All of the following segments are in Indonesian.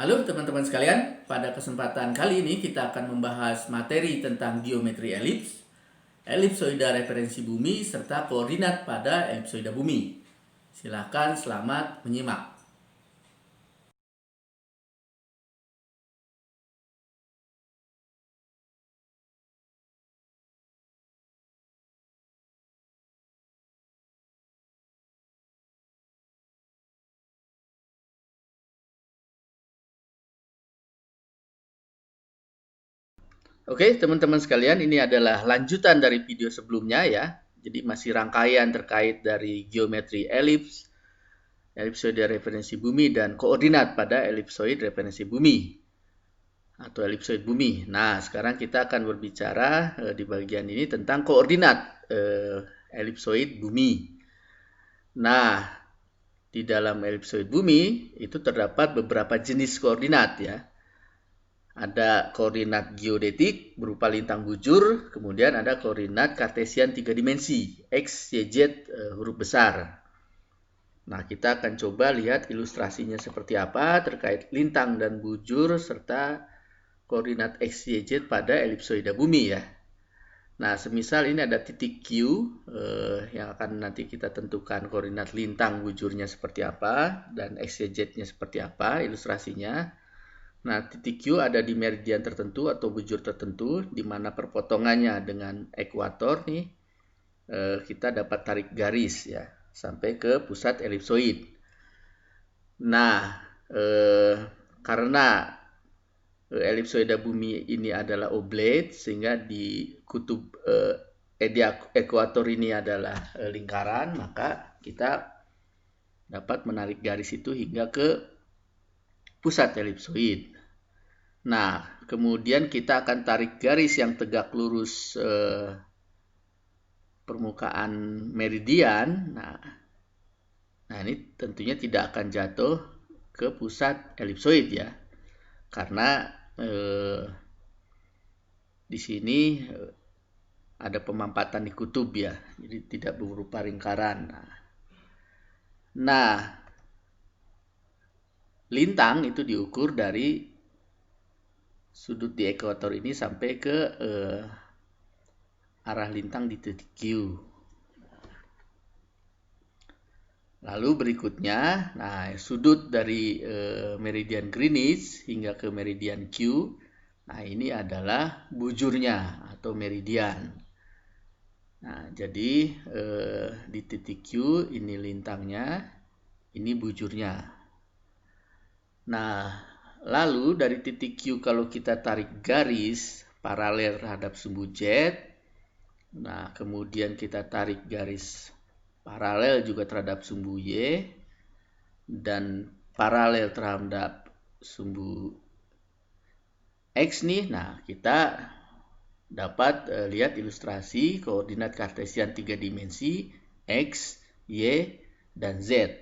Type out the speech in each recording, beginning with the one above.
Halo teman-teman sekalian, pada kesempatan kali ini kita akan membahas materi tentang geometri elips, elipsoida referensi bumi, serta koordinat pada elipsoida bumi. Silakan selamat menyimak. Oke, teman-teman sekalian, ini adalah lanjutan dari video sebelumnya ya. Jadi masih rangkaian terkait dari geometri elips, elipsoida referensi bumi, dan koordinat pada elipsoid referensi bumi atau elipsoid bumi. Nah, sekarang kita akan berbicara di bagian ini tentang koordinat elipsoid bumi. Nah, di dalam elipsoid bumi itu terdapat beberapa jenis koordinat ya. Ada koordinat geodetik berupa lintang bujur, kemudian ada koordinat kartesian 3 dimensi, X, Y, Z huruf besar. Nah, kita akan coba lihat ilustrasinya seperti apa terkait lintang dan bujur serta koordinat X, Y, Z pada elipsoida bumi ya. Nah, semisal ini ada titik Q yang akan nanti kita tentukan koordinat lintang bujurnya seperti apa dan X, Y, Z-nya seperti apa ilustrasinya. Nah, titik Q ada di meridian tertentu atau bujur tertentu, di mana perpotongannya dengan ekuator nih, kita dapat tarik garis ya, sampai ke pusat elipsoid. Nah, karena elipsoida bumi ini adalah oblate, sehingga di kutub di ekuator ini adalah lingkaran, maka kita dapat menarik garis itu hingga ke pusat elipsoid. Nah, kemudian kita akan tarik garis yang tegak lurus permukaan meridian. Nah, ini tentunya tidak akan jatuh ke pusat elipsoid ya, karena di sini ada pemampatan di kutub ya, jadi tidak berupa lingkaran. Nah, lintang itu diukur dari sudut di ekuator ini sampai ke arah lintang di titik Q. Lalu berikutnya, nah sudut dari meridian Greenwich hingga ke meridian Q, nah ini adalah bujurnya atau meridian. Nah, jadi di titik Q ini lintangnya, ini bujurnya. Nah, lalu dari titik Q kalau kita tarik garis paralel terhadap sumbu Z, nah kemudian kita tarik garis paralel juga terhadap sumbu Y dan paralel terhadap sumbu X nih. Nah, kita dapat lihat ilustrasi koordinat kartesian 3 dimensi X, Y, dan Z.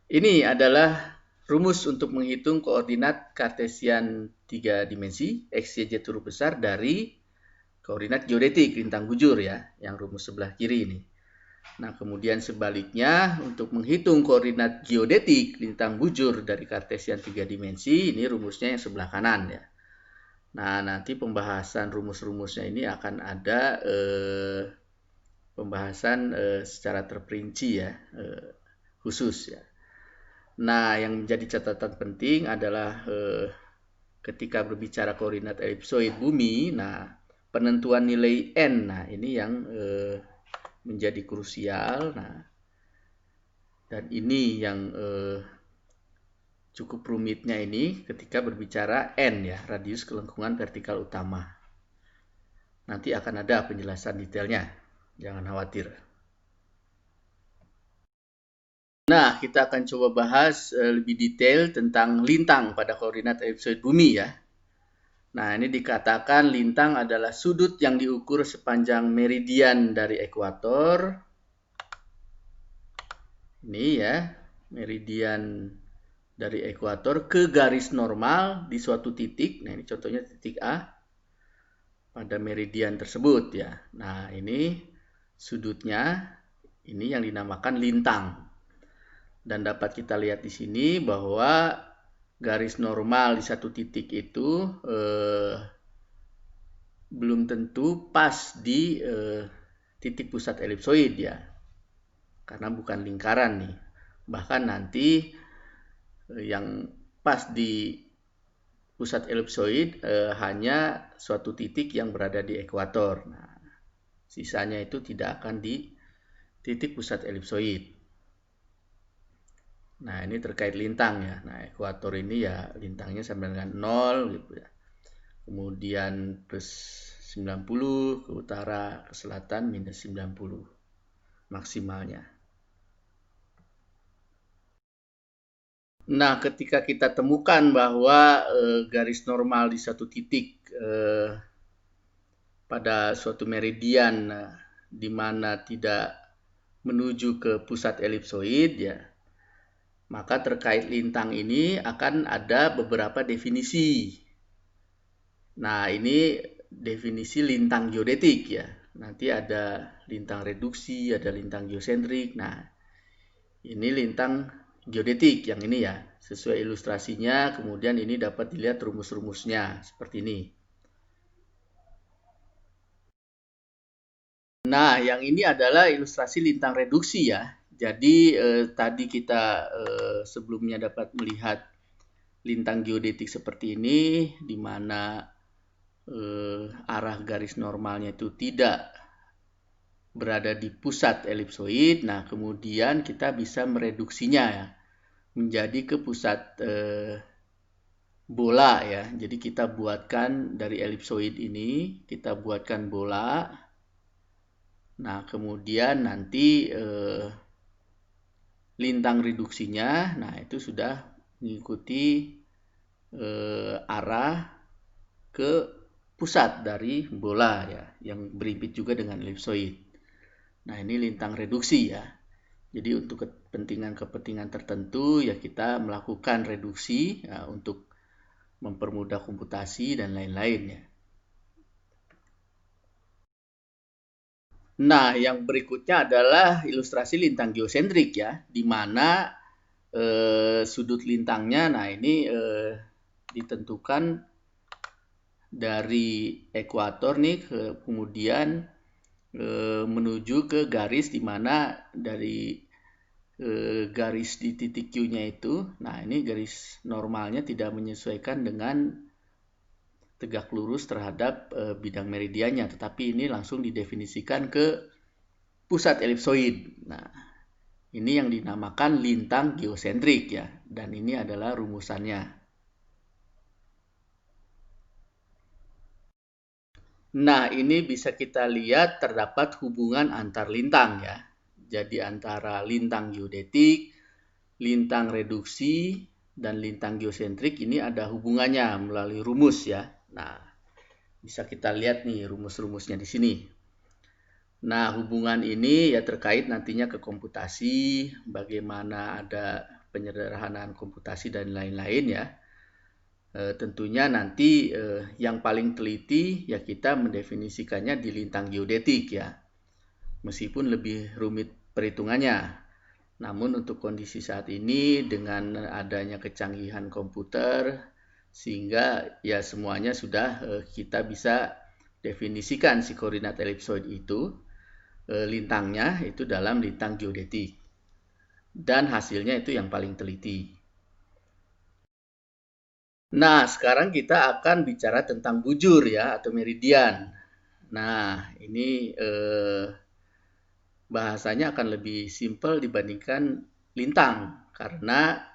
Ini adalah rumus untuk menghitung koordinat kartesian 3 dimensi X, Y, Z huruf besar dari koordinat geodetik lintang bujur ya, yang rumus sebelah kiri ini. Nah, kemudian sebaliknya untuk menghitung koordinat geodetik lintang bujur dari kartesian 3 dimensi, ini rumusnya yang sebelah kanan ya. Nah, nanti pembahasan rumus-rumusnya ini akan ada pembahasan secara terperinci ya, khusus ya. Nah, yang menjadi catatan penting adalah ketika berbicara koordinat elipsoid bumi, nah penentuan nilai n, nah ini yang menjadi krusial. Nah, dan ini yang cukup rumitnya ini ketika berbicara n ya, radius kelengkungan vertikal utama. Nanti akan ada penjelasan detailnya, jangan khawatir. Nah, kita akan coba bahas lebih detail tentang lintang pada koordinat elipsoid bumi ya. Nah, ini dikatakan lintang adalah sudut yang diukur sepanjang meridian dari ekuator. Ini ya, meridian dari ekuator ke garis normal di suatu titik. Nah, ini contohnya titik A pada meridian tersebut ya. Nah, ini sudutnya ini yang dinamakan lintang. Dan dapat kita lihat di sini bahwa garis normal di satu titik itu belum tentu pas di titik pusat elipsoid ya, karena bukan lingkaran nih. Bahkan nanti yang pas di pusat elipsoid hanya suatu titik yang berada di ekuator. Nah, sisanya itu tidak akan di titik pusat elipsoid. Nah, ini terkait lintang ya. Nah, ekuator ini ya lintangnya sama dengan 0 gitu ya. Kemudian plus 90, ke utara, ke selatan minus 90 maksimalnya. Nah, ketika kita temukan bahwa garis normal di satu titik pada suatu meridian di mana tidak menuju ke pusat elipsoid ya, maka terkait lintang ini akan ada beberapa definisi. Nah, ini definisi lintang geodetik ya. Nanti ada lintang reduksi, ada lintang geosentrik. Nah, ini lintang geodetik yang ini ya. Sesuai ilustrasinya, kemudian ini dapat dilihat rumus-rumusnya seperti ini. Nah, yang ini adalah ilustrasi lintang reduksi ya. Jadi tadi kita sebelumnya dapat melihat lintang geodetik seperti ini, di mana arah garis normalnya itu tidak berada di pusat elipsoid. Nah, kemudian kita bisa mereduksinya ya, menjadi ke pusat bola ya. Jadi kita buatkan dari elipsoid ini, kita buatkan bola. Nah, kemudian nanti lintang reduksinya, nah itu sudah mengikuti arah ke pusat dari bola ya, yang berimpit juga dengan elipsoid. Nah, ini lintang reduksi ya. Jadi untuk kepentingan-kepentingan tertentu ya kita melakukan reduksi ya, untuk mempermudah komputasi dan lain-lain ya. Nah, yang berikutnya adalah ilustrasi lintang geosentrik ya, di mana sudut lintangnya, nah ini ditentukan dari ekuator nih, kemudian menuju ke garis di mana dari garis di titik Q-nya itu, nah ini garis normalnya tidak menyesuaikan dengan tegak lurus terhadap bidang meridiannya, tetapi ini langsung didefinisikan ke pusat elipsoid. Nah, ini yang dinamakan lintang geosentrik ya, dan ini adalah rumusannya. Nah, ini bisa kita lihat terdapat hubungan antar lintang ya. Jadi antara lintang geodetik, lintang reduksi, dan lintang geosentrik ini ada hubungannya melalui rumus ya. Nah, bisa kita lihat nih rumus-rumusnya di sini. Nah, hubungan ini ya terkait nantinya ke komputasi, bagaimana ada penyederhanaan komputasi dan lain-lain ya. Tentunya nanti yang paling teliti ya kita mendefinisikannya di lintang geodetik ya. Meskipun lebih rumit perhitungannya. Namun untuk kondisi saat ini dengan adanya kecanggihan komputer, sehingga ya semuanya sudah kita bisa definisikan si koordinat elipsoid itu, lintangnya itu dalam lintang geodetik. Dan hasilnya itu yang paling teliti. Nah, sekarang kita akan bicara tentang bujur ya, atau meridian. Nah, ini bahasanya akan lebih simpel dibandingkan lintang, karena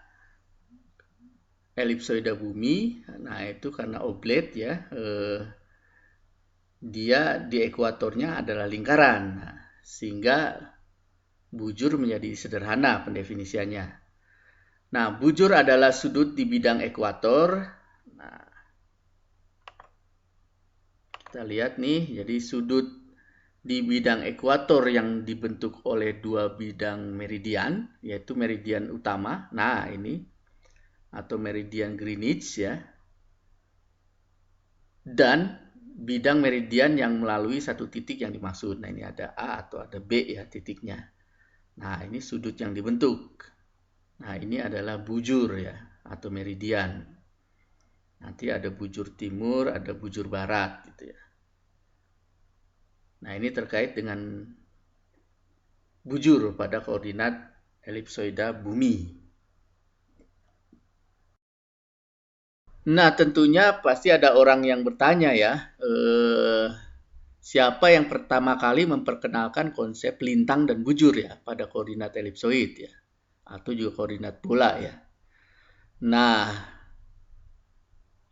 elipsoida bumi, nah itu karena oblet ya, dia di ekuatornya adalah lingkaran, nah, sehingga bujur menjadi sederhana pendefinisiannya. Nah, bujur adalah sudut di bidang ekuator. Nah, kita lihat nih, jadi sudut di bidang ekuator yang dibentuk oleh dua bidang meridian, yaitu meridian utama, nah ini, atau meridian Greenwich ya, dan bidang meridian yang melalui satu titik yang dimaksud. Nah, ini ada A atau ada B ya titiknya. Nah, ini sudut yang dibentuk. Nah, ini adalah bujur ya, atau meridian. Nanti ada bujur timur, ada bujur barat gitu ya. Nah, ini terkait dengan bujur pada koordinat elipsoida bumi. Nah, tentunya pasti ada orang yang bertanya ya, siapa yang pertama kali memperkenalkan konsep lintang dan bujur ya pada koordinat elipsoid ya, atau juga koordinat bola ya. Nah,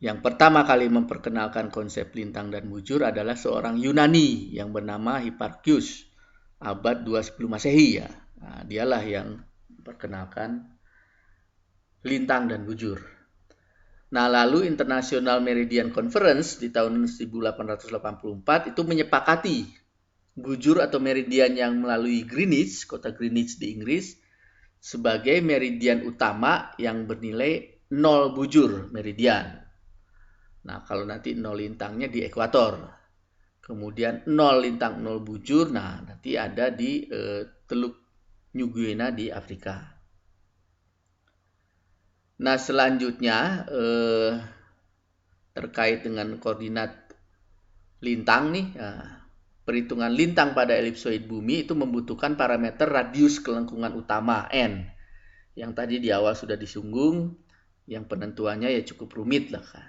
yang pertama kali memperkenalkan konsep lintang dan bujur adalah seorang Yunani yang bernama Hipparchus, abad 2 sebelum Masehi ya. Nah, dialah yang memperkenalkan lintang dan bujur. Nah, lalu International Meridian Conference di tahun 1884 itu menyepakati bujur atau meridian yang melalui Greenwich, kota Greenwich di Inggris, sebagai meridian utama yang bernilai 0 bujur meridian. Nah, kalau nanti 0 lintangnya di ekuator. Kemudian 0 lintang 0 bujur, nah nanti ada di Teluk New Guinea di Afrika. Nah, selanjutnya terkait dengan koordinat lintang nih, perhitungan lintang pada elipsoid bumi itu membutuhkan parameter radius kelengkungan utama N. Yang tadi di awal sudah disinggung, yang penentuannya ya cukup rumit lah kan,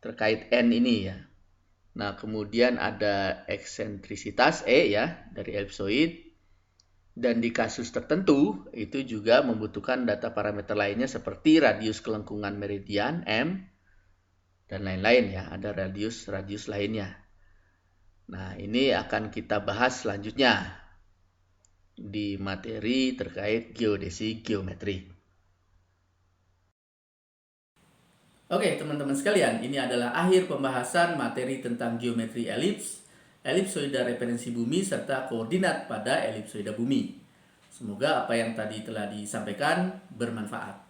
terkait N ini ya. Nah, kemudian ada eksentrisitas E ya dari elipsoid. Dan di kasus tertentu itu juga membutuhkan data parameter lainnya seperti radius kelengkungan meridian M dan lain-lain ya, ada radius lainnya. Nah, ini akan kita bahas selanjutnya di materi terkait geodesi geometri. Oke, teman-teman sekalian, ini adalah akhir pembahasan materi tentang geometri elips, elipsoida referensi bumi, serta koordinat pada elipsoida bumi. Semoga apa yang tadi telah disampaikan bermanfaat.